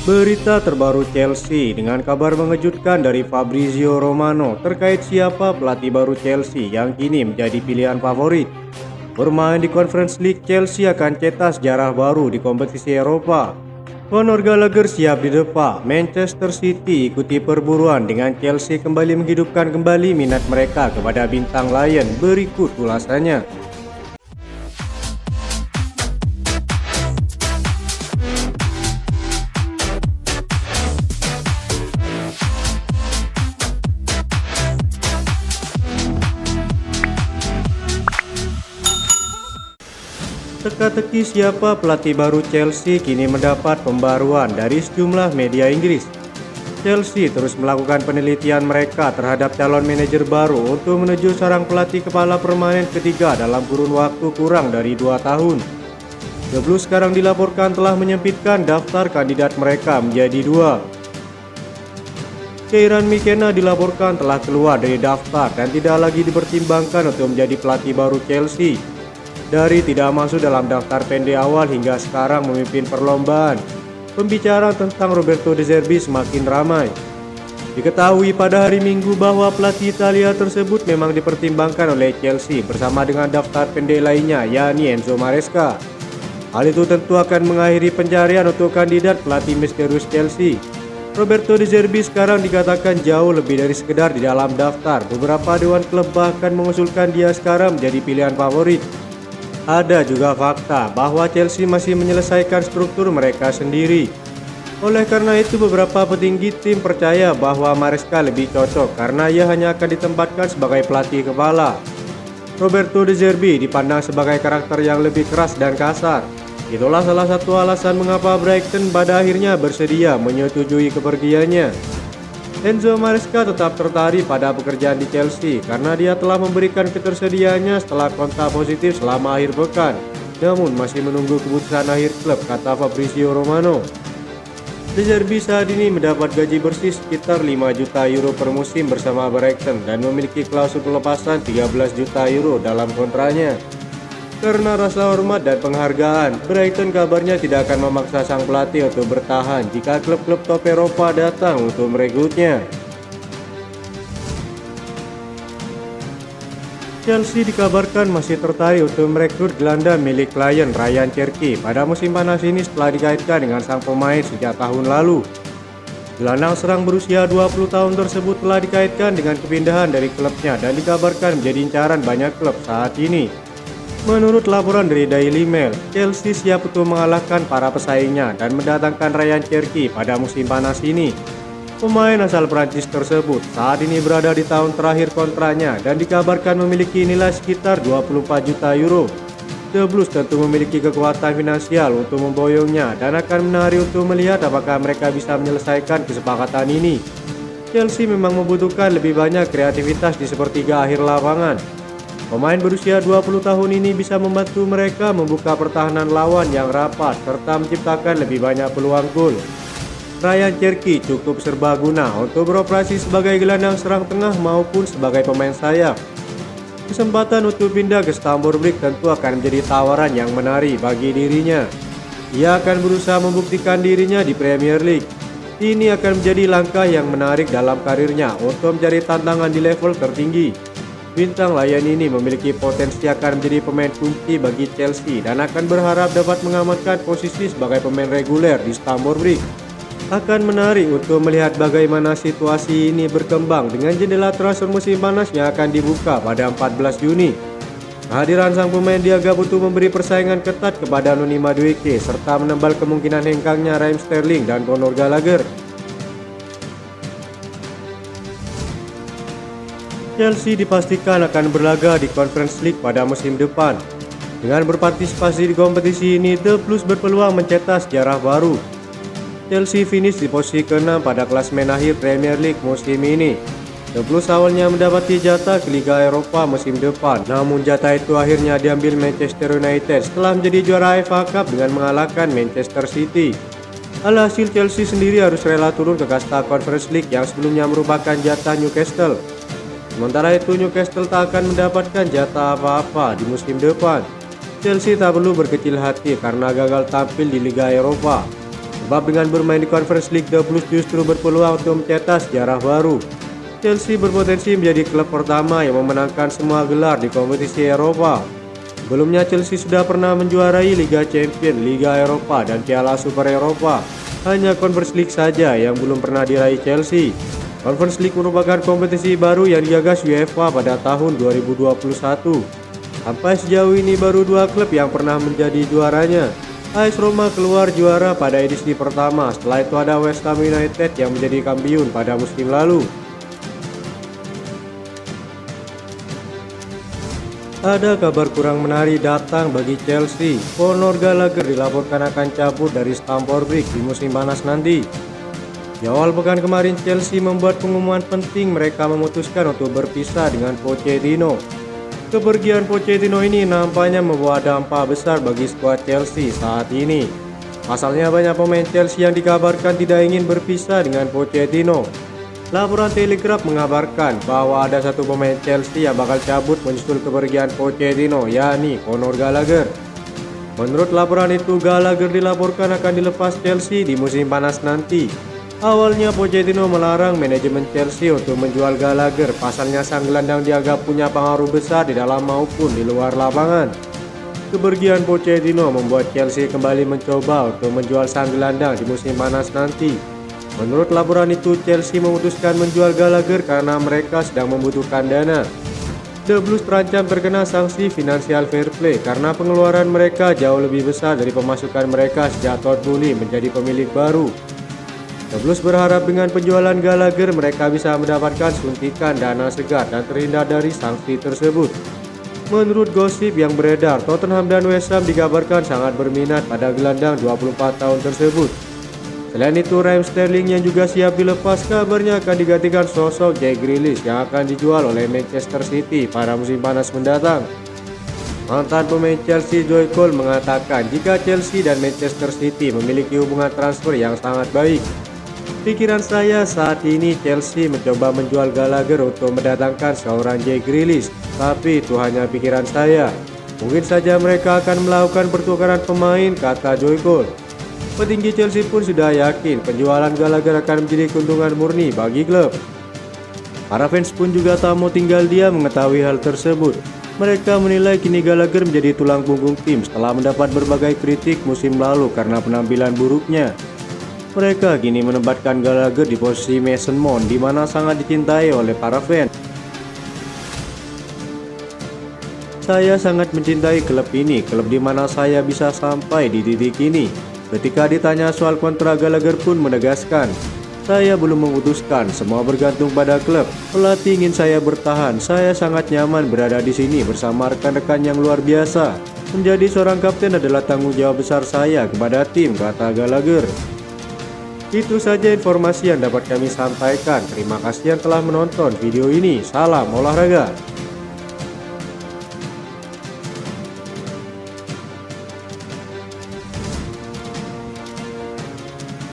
Berita terbaru Chelsea dengan kabar mengejutkan dari Fabrizio Romano terkait siapa pelatih baru Chelsea yang kini menjadi pilihan favorit. Bermain di Conference League, Chelsea akan cetak sejarah baru di kompetisi Eropa. Conor Gallagher siap didepak. Manchester City ikuti perburuan dengan Chelsea kembali menghidupkan kembali minat mereka kepada bintang Lion. Berikut ulasannya. Teka-teki siapa pelatih baru Chelsea kini mendapat pembaruan dari sejumlah media Inggris. Chelsea terus melakukan penelitian mereka terhadap calon manajer baru untuk menuju seorang pelatih kepala permanen ketiga dalam kurun waktu kurang dari 2 tahun. The Blues sekarang dilaporkan telah menyempitkan daftar kandidat mereka menjadi 2. Kieran McKenna dilaporkan telah keluar dari daftar dan tidak lagi dipertimbangkan untuk menjadi pelatih baru Chelsea. Dari tidak masuk dalam daftar pendek awal hingga sekarang memimpin perlombaan, pembicaraan tentang Roberto De Zerbi semakin ramai. Diketahui pada hari Minggu bahwa pelatih Italia tersebut memang dipertimbangkan oleh Chelsea bersama dengan daftar pendek lainnya, yakni Enzo Maresca. Hal itu tentu akan mengakhiri pencarian untuk kandidat pelatih misterius Chelsea. Roberto De Zerbi sekarang dikatakan jauh lebih dari sekedar di dalam daftar. Beberapa dewan klub bahkan mengusulkan dia sekarang menjadi pilihan favorit. Ada juga fakta bahwa Chelsea masih menyelesaikan struktur mereka sendiri. Oleh karena itu beberapa petinggi tim percaya bahwa Maresca lebih cocok karena ia hanya akan ditempatkan sebagai pelatih kepala. Roberto De Zerbi dipandang sebagai karakter yang lebih keras dan kasar. Itulah salah satu alasan mengapa Brighton pada akhirnya bersedia menyetujui kepergiannya. Enzo Maresca tetap tertarik pada pekerjaan di Chelsea karena dia telah memberikan ketersediaannya setelah kontak positif selama akhir pekan. Namun masih menunggu keputusan akhir klub, kata Fabrizio Romano. De Zerbi saat ini mendapat gaji bersih sekitar 5 juta euro per musim bersama Brighton dan memiliki klausul pelepasan 13 juta euro dalam kontraknya. Karena rasa hormat dan penghargaan, Brighton kabarnya tidak akan memaksa sang pelatih untuk bertahan jika klub-klub top Eropa datang untuk merekrutnya. Chelsea dikabarkan masih tertarik untuk merekrut gelandang milik Lion Ryan Cherki pada musim panas ini setelah dikaitkan dengan sang pemain sejak tahun lalu. Gelandang serang berusia 20 tahun tersebut telah dikaitkan dengan kepindahan dari klubnya dan dikabarkan menjadi incaran banyak klub saat ini. Menurut laporan dari Daily Mail, Chelsea siap untuk mengalahkan para pesaingnya dan mendatangkan Ryan Cherki pada musim panas ini. Pemain asal Prancis tersebut saat ini berada di tahun terakhir kontraknya dan dikabarkan memiliki nilai sekitar 24 juta euro. The Blues tentu memiliki kekuatan finansial untuk memboyongnya dan akan menarik untuk melihat apakah mereka bisa menyelesaikan kesepakatan ini. Chelsea memang membutuhkan lebih banyak kreativitas di sepertiga akhir lapangan. Pemain berusia 20 tahun ini bisa membantu mereka membuka pertahanan lawan yang rapat serta menciptakan lebih banyak peluang gol. Ryan Cherki cukup serbaguna untuk beroperasi sebagai gelandang serang tengah maupun sebagai pemain sayap. Kesempatan untuk pindah ke Stamford Bridge tentu akan menjadi tawaran yang menarik bagi dirinya. Ia akan berusaha membuktikan dirinya di Premier League. Ini akan menjadi langkah yang menarik dalam karirnya untuk mencari tantangan di level tertinggi. Bintang Lion ini memiliki potensi akan menjadi pemain kunci bagi Chelsea dan akan berharap dapat mengamankan posisi sebagai pemain reguler di Stamford Bridge. Akan menarik untuk melihat bagaimana situasi ini berkembang dengan jendela transfer musim panas yang akan dibuka pada 14 Juni. Kehadiran sang pemain dianggap untuk memberi persaingan ketat kepada Noni Madueke serta menambal kemungkinan hengkangnya Raheem Sterling dan Conor Gallagher. Chelsea dipastikan akan berlaga di Conference League pada musim depan. Dengan berpartisipasi di kompetisi ini, The Blues berpeluang mencetak sejarah baru. Chelsea finish di posisi ke-6 pada klasemen akhir Premier League musim ini. The Blues awalnya mendapati jatah ke Liga Eropa musim depan, namun jatah itu akhirnya diambil Manchester United setelah menjadi juara FA Cup dengan mengalahkan Manchester City. Alhasil Chelsea sendiri harus rela turun ke kasta Conference League yang sebelumnya merupakan jatah Newcastle. Sementara itu Newcastle tak akan mendapatkan jatah apa-apa di musim depan. Chelsea tak perlu berkecil hati karena gagal tampil di Liga Eropa. Sebab dengan bermain di Conference League, The Blues justru berpeluang untuk mencetak sejarah baru. Chelsea berpotensi menjadi klub pertama yang memenangkan semua gelar di kompetisi Eropa. Sebelumnya Chelsea sudah pernah menjuarai Liga Champions, Liga Eropa, dan Piala Super Eropa. Hanya Conference League saja yang belum pernah diraih Chelsea. Conference League merupakan kompetisi baru yang digagas UEFA pada tahun 2021. Sampai sejauh ini baru 2 klub yang pernah menjadi juaranya. AS Roma keluar juara pada edisi pertama, setelah itu ada West Ham United yang menjadi kampiun pada musim lalu. Ada kabar kurang menarik datang bagi Chelsea. Conor Gallagher dilaporkan akan cabut dari Stamford Bridge di musim panas nanti. Di awal pekan kemarin Chelsea membuat pengumuman penting, mereka memutuskan untuk berpisah dengan Pochettino. Kepergian Pochettino ini nampaknya membawa dampak besar bagi skuad Chelsea saat ini. Pasalnya banyak pemain Chelsea yang dikabarkan tidak ingin berpisah dengan Pochettino. Laporan Telegraph mengabarkan bahwa ada satu pemain Chelsea yang bakal cabut menyusul kepergian Pochettino, yakni Conor Gallagher. Menurut laporan itu, Gallagher dilaporkan akan dilepas Chelsea di musim panas nanti. Awalnya Pochettino melarang manajemen Chelsea untuk menjual Gallagher, pasalnya sang gelandang dianggap punya pengaruh besar di dalam maupun di luar lapangan. Kepergian Pochettino membuat Chelsea kembali mencoba untuk menjual sang gelandang di musim panas nanti. Menurut laporan itu, Chelsea memutuskan menjual Gallagher karena mereka sedang membutuhkan dana. The Blues terancam terkena sanksi Financial Fair Play karena pengeluaran mereka jauh lebih besar dari pemasukan mereka sejak Todd Boehly menjadi pemilik baru. The Blues berharap dengan penjualan Gallagher mereka bisa mendapatkan suntikan dana segar dan terhindar dari sanksi tersebut. Menurut gosip yang beredar, Tottenham dan West Ham dikabarkan sangat berminat pada gelandang 24 tahun tersebut. Selain itu, Raheem Sterling yang juga siap dilepas kabarnya akan digantikan sosok Jack Grealish yang akan dijual oleh Manchester City pada musim panas mendatang. Mantan pemain Chelsea Joe Cole mengatakan jika Chelsea dan Manchester City memiliki hubungan transfer yang sangat baik. Pikiran saya saat ini Chelsea mencoba menjual Gallagher untuk mendatangkan seorang Jack Grealish, tapi itu hanya pikiran saya. Mungkin saja mereka akan melakukan pertukaran pemain, kata Joe Cole. Petinggi Chelsea pun sudah yakin penjualan Gallagher akan menjadi keuntungan murni bagi klub. Para fans pun juga tak mau tinggal diam mengetahui hal tersebut. Mereka menilai kini Gallagher menjadi tulang punggung tim setelah mendapat berbagai kritik musim lalu karena penampilan buruknya. Mereka kini menempatkan Gallagher di posisi Mason Mount, di mana sangat dicintai oleh para fans. Saya sangat mencintai klub ini, klub di mana saya bisa sampai di titik ini. Ketika ditanya soal kontrak, Gallagher pun menegaskan, saya belum memutuskan, semua bergantung pada klub. Pelatih ingin saya bertahan, saya sangat nyaman berada di sini bersama rekan-rekan yang luar biasa. Menjadi seorang kapten adalah tanggung jawab besar saya kepada tim, kata Gallagher. Itu saja informasi yang dapat kami sampaikan. Terima kasih yang telah menonton video ini. Salam olahraga.